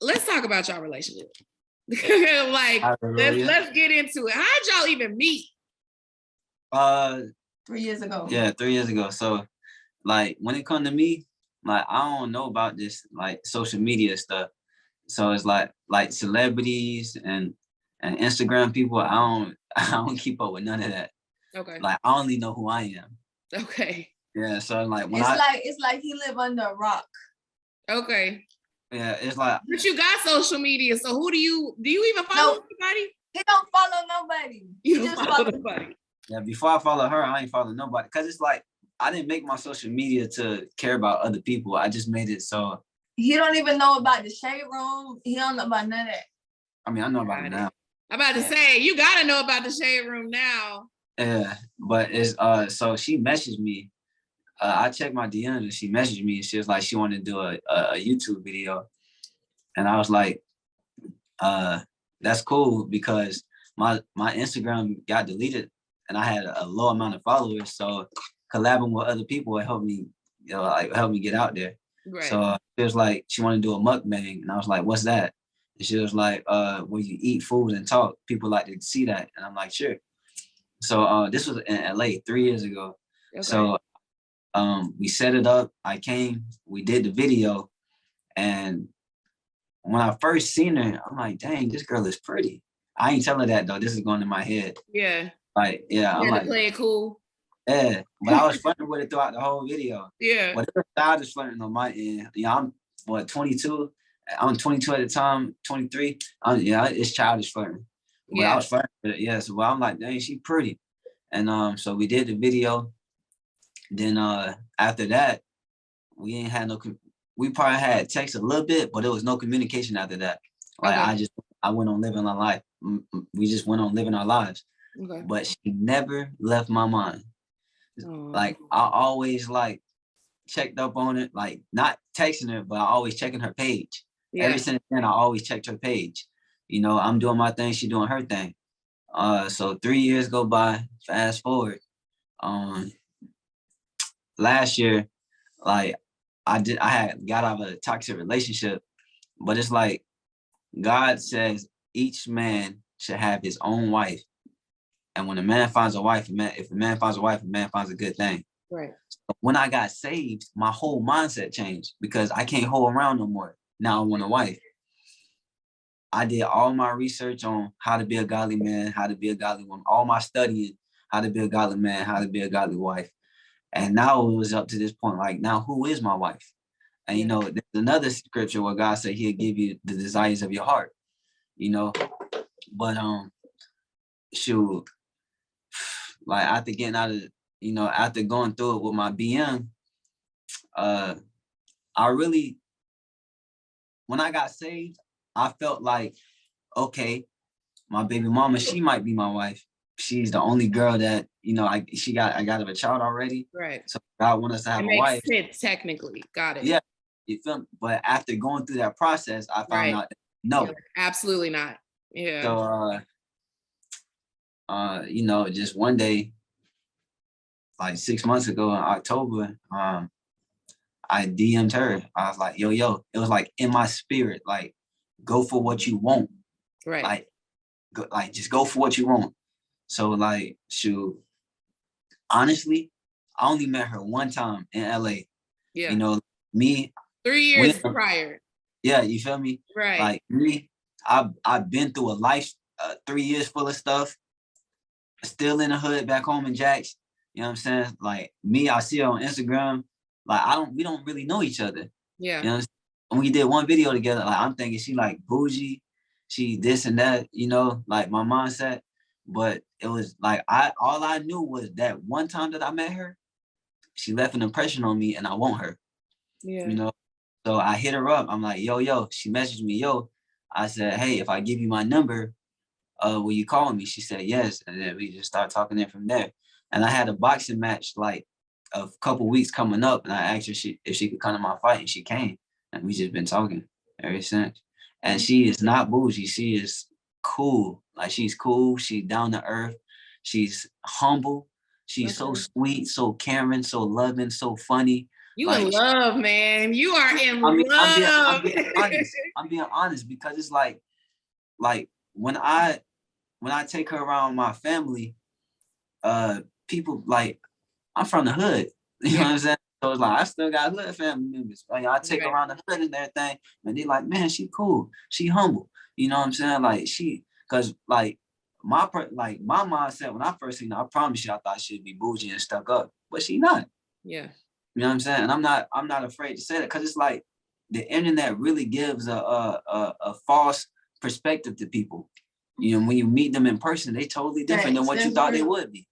let's talk about y'all relationship. Like, let's get into it. How'd y'all even meet? 3 years ago. Yeah, 3 years ago. So, like, when it comes to me, like, I don't know about this, like, social media stuff. So it's like celebrities and Instagram people. I don't keep up with none of that. Okay. Like, I only know who I am. Okay. Yeah. So like when it's like he live under a rock. Okay. Yeah, it's like. But you got social media, so who do you even follow anybody? He don't follow nobody. You don't follow nobody. Yeah, before I follow her, I ain't follow nobody. Cause it's like I didn't make my social media to care about other people. I just made it so. He don't even know about the shade room. He don't know about none of that. I mean, I know about it now. I'm about to say, you gotta know about the shade room now. Yeah, but it's so she messaged me. I checked my DMs and she messaged me and she was like she wanted to do a YouTube video. And I was like, that's cool because my Instagram got deleted and I had a low amount of followers. So collabing with other people would help me, help me get out there. Right. So it was like she wanted to do a mukbang and I was like, what's that? And she was like, when you eat food and talk, people like to see that. And I'm like, sure. So this was in LA 3 years ago. Okay. So we set it up. I came, we did the video. And when I first seen her, I'm like, dang, this girl is pretty. I ain't telling her that though. This is going in my head. Yeah. Like, yeah. You I'm like, play it cool. Yeah. But I was flirting with it throughout the whole video. Yeah. But it was childish flirting on my end. Yeah, I'm 22. I'm 22 at the time, 23. It's childish flirting. But I was flirting with it, yeah. So I'm like, dang, she pretty. And so we did the video. Then after that, we ain't had we probably had text a little bit, but there was no communication after that. Like I went on living my life. We just went on living our lives. Okay. But she never left my mind. Like I always like checked up on it, like not texting her, but I always checking her page. Yeah. Ever since then, I always checked her page. I'm doing my thing, she doing her thing. So 3 years go by, fast forward. Last year, like I had got out of a toxic relationship, but it's like God says each man should have his own wife. And when a man finds a wife, if a man finds a wife, a man finds a good thing. Right. So when I got saved, my whole mindset changed because I can't hold around no more. Now I want a wife. I did all my research on how to be a godly man, how to be a godly woman, all my studying, how to be a godly man, how to be a godly wife. And now it was up to this point, like, now who is my wife? And, there's another scripture where God said he'll give you the desires of your heart, but, shoot, like after getting out of, after going through it with my BM, I really, when I got saved, I felt like, okay, my baby mama, she might be my wife. She's the only girl that, I got a child already. Right. So God wants us to have a wife. Sense, technically. Got it. Yeah. You feel me? But after going through that process, I found out that no. Yeah, absolutely not. Yeah. So just one day, like 6 months ago in October, I DM'd her. I was like, yo, it was like in my spirit, like, go for what you want. Right. Just go for what you want. So like, shoot, honestly, I only met her one time in LA. Yeah. Me. 3 years prior. Yeah, you feel me? Right. Like me, I've been through a life, 3 years full of stuff. Still in the hood back home in Jax. You know what I'm saying? Like me, I see her on Instagram. Like we don't really know each other. Yeah. You know, and we did one video together. Like I'm thinking she like bougie, she this and that, like my mindset. But it was like all I knew was that one time that I met her, she left an impression on me and I want her. Yeah. So I hit her up. I'm like, yo. She messaged me, yo. I said, hey, if I give you my number, will you call me? She said yes. And then we just started talking in from there. And I had a boxing match like a couple weeks coming up. And I asked her if she could come to my fight. And she came. And we just been talking ever since. And she is not bougie. She is cool. Like she's cool. She's down to earth. She's humble. She's so sweet, so caring, so loving, so funny. You like, in love, man. You are in love. I'm being honest because it's like when I take her around my family, people like I'm from the hood. You know what I'm saying? So it's like I still got hood family members. Like I take her around the hood and everything, and they like, man, she cool, she humble. You know what I'm saying? Like cause like my mindset when I first seen her, I promise you, I thought she'd be bougie and stuck up, but she not. Yeah. You know what I'm saying? And I'm not afraid to say that because it's like the internet really gives a false perspective to people. You know, when you meet them in person, they totally different than what you thought they would be.